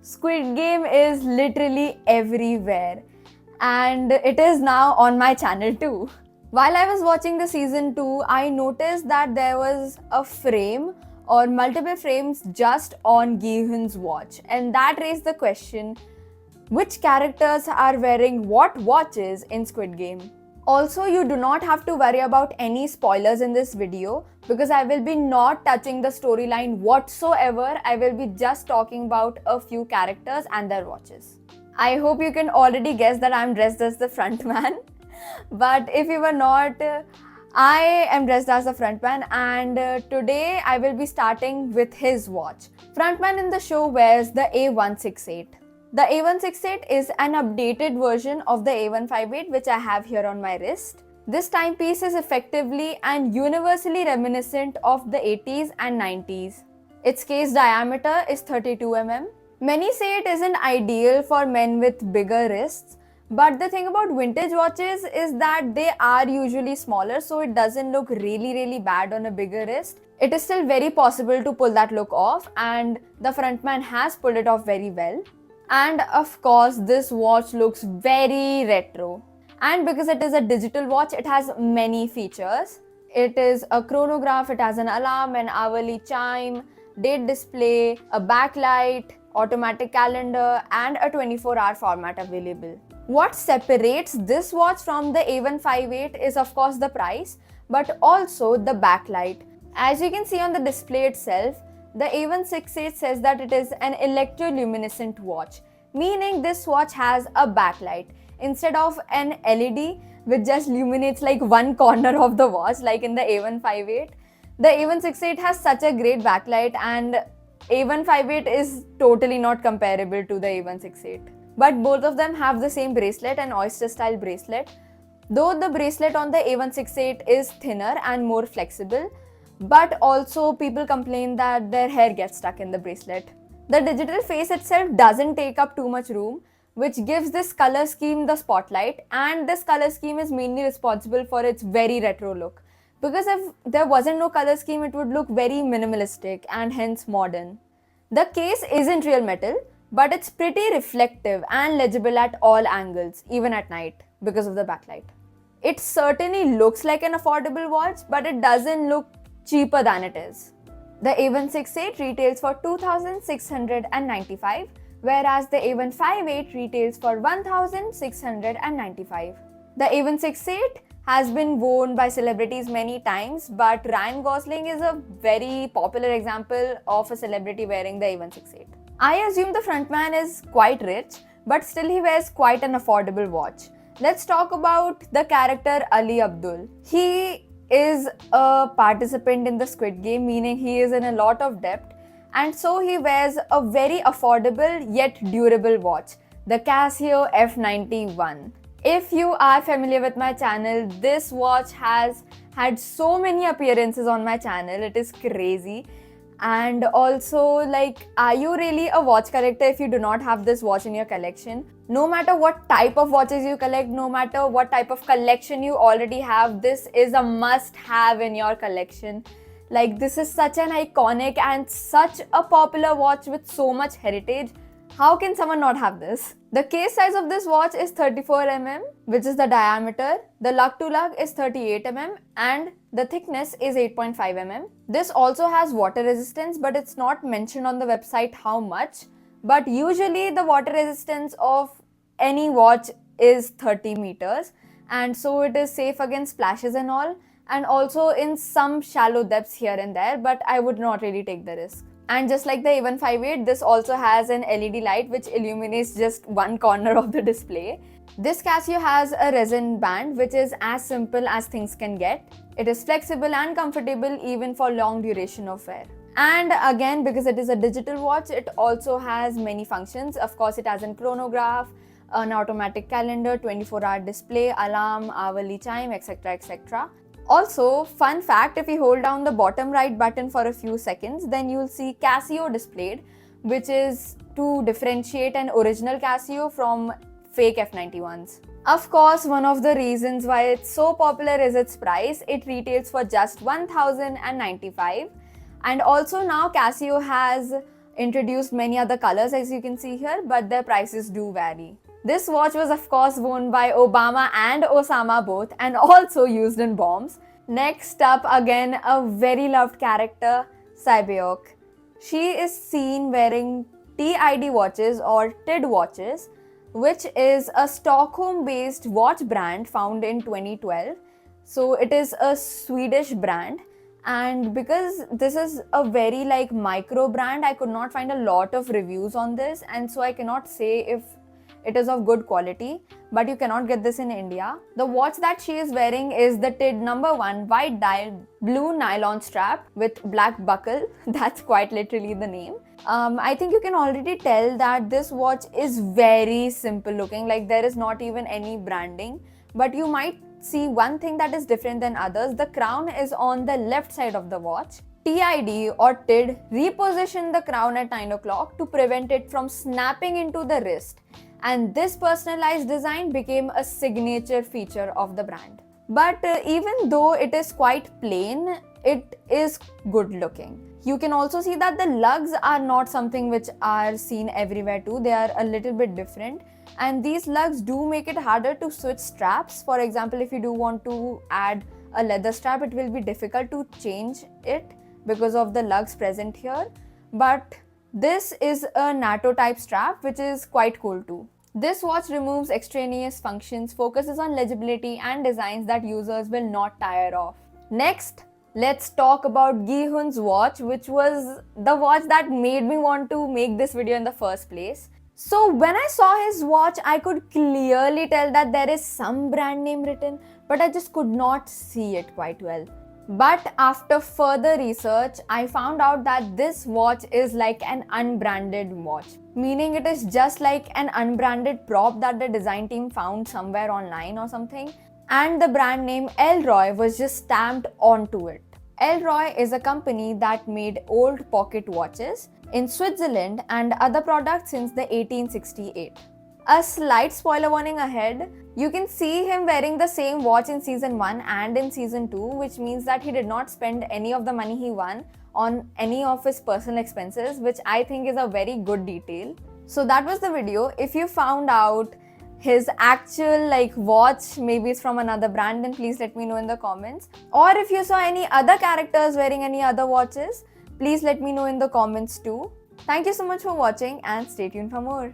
Squid Game is literally everywhere, and it is now on my channel too. While I was watching the season 2, I noticed that there was a frame or multiple frames just on gi-hun's watch, and that raised the question, which characters are wearing what watches in Squid Game? Also, you do not have to worry about any spoilers in this video because I will be not touching the storyline whatsoever. I will be just talking about a few characters and their watches. I hope you can already guess that I am dressed as the frontman. But if you were not, I am dressed as the frontman, and today I will be starting with his watch. Frontman in the show wears the A168. The A168 is an updated version of the A158 which I have here on my wrist. This timepiece is effectively and universally reminiscent of the 80s and 90s. Its case diameter is 32 mm. Many say it isn't ideal for men with bigger wrists, but the thing about vintage watches is that they are usually smaller, so it doesn't look really bad on a bigger wrist. It is still very possible to pull that look off, and the frontman has pulled it off very well. And of course, this watch looks very retro. And because it is a digital watch, it has many features. It is a chronograph, it has an alarm, an hourly chime, date display, a backlight, automatic calendar, and a 24-hour format available. What separates this watch from the A158 is of course the price, but also the backlight. As you can see on the display itself, the A168 says that it is an electroluminescent watch, meaning this watch has a backlight instead of an LED which just illuminates like one corner of the watch like in the A158. The A168 has such a great backlight, and A158 is totally not comparable to the A168. But both of them have the same bracelet, an oyster style bracelet. Though the bracelet on the A168 is thinner and more flexible, but also people complain that their hair gets stuck in the bracelet. The digital face itself doesn't take up too much room, which gives this color scheme the spotlight, and this color scheme is mainly responsible for its very retro look. Because if there wasn't no color scheme, it would look very minimalistic and hence modern. The case isn't real metal, but it's pretty reflective and legible at all angles, even at night, because of the backlight. It certainly looks like an affordable watch, but it doesn't look cheaper than it is. The A168 retails for 2,695, whereas the A158 retails for 1,695. The A168 has been worn by celebrities many times, but Ryan Gosling is a very popular example of a celebrity wearing the A168. I assume the frontman is quite rich, but still he wears quite an affordable watch. Let's talk about the character Ali Abdul. He is a participant in the Squid Game, meaning he is in a lot of debt, and so he wears a very affordable yet durable watch, the Casio F91. If you are familiar with my channel, this watch has had so many appearances on my channel, it is crazy. And also, like, are you really a watch collector if you do not have this watch in your collection? No matter what type of watches you collect, no matter what type of collection you already have, this is a must-have in your collection. Like, this is such an iconic and such a popular watch with so much heritage. How can someone not have this? The case size of this watch is 34 mm, which is the diameter. The lug to lug is 38 mm and the thickness is 8.5 mm. This also has water resistance, but it's not mentioned on the website how much. But usually the water resistance of any watch is 30 meters, and so it is safe against splashes and all, and also in some shallow depths here and there, but I would not really take the risk. And just like the A158, this also has an LED light which illuminates just one corner of the display. This Casio has a resin band which is as simple as things can get. It is flexible and comfortable even for long duration of wear. And again, because it is a digital watch, it also has many functions. Of course, it has a chronograph, an automatic calendar, 24-hour display, alarm, hourly chime, etc, etc. Also, fun fact, if you hold down the bottom right button for a few seconds, then you'll see Casio displayed, which is to differentiate an original Casio from fake F91s. Of course, one of the reasons why it's so popular is its price. It retails for just 1,095, and also now Casio has introduced many other colors as you can see here, but their prices do vary. This watch was of course worn by Obama and Osama both, and also used in bombs. Next up, again a very loved character, Cybeok. She is seen wearing TID watches or TID watches, which is a Stockholm-based watch brand found in 2012. So it is a Swedish brand, and because this is a very like micro brand, I could not find a lot of reviews on this, and so I cannot say if it is of good quality, but you cannot get this in India. The watch that she is wearing is the TID #1 white dial blue nylon strap with black buckle. That's quite literally the name. I think you can already tell that this watch is very simple looking, like there is not even any branding, but you might see one thing that is different than others. The crown is on the left side of the watch. TID or TID repositioned the crown at 9 o'clock to prevent it from snapping into the wrist, and this personalized design became a signature feature of the brand. But even though it is quite plain, it is good looking. You can also see that the lugs are not something which are seen everywhere too. They are a little bit different, and these lugs do make it harder to switch straps. For example, if you do want to add a leather strap, it will be difficult to change it because of the lugs present here. But this is a NATO type strap, which is quite cool too. This watch removes extraneous functions, focuses on legibility and designs that users will not tire of. Next, let's talk about gi-hun's watch, which was the watch that made me want to make this video in the first place. So when I saw his watch, I could clearly tell that there is some brand name written, but I just could not see it quite well. But after further research, I found out that this watch is like an unbranded watch, meaning it is just like an unbranded prop that the design team found somewhere online or something, and the brand name Elroy was just stamped onto it. Elroy is a company that made old pocket watches in Switzerland and other products since the 1868. A slight spoiler warning ahead, you can see him wearing the same watch in season 1 and in season 2, which means that he did not spend any of the money he won on any of his personal expenses, which I think is a very good detail. So that was the video. If you found out his actual watch maybe it's from another brand, then please let me know in the comments. Or if you saw any other characters wearing any other watches, please let me know in the comments too. Thank you so much for watching and stay tuned for more.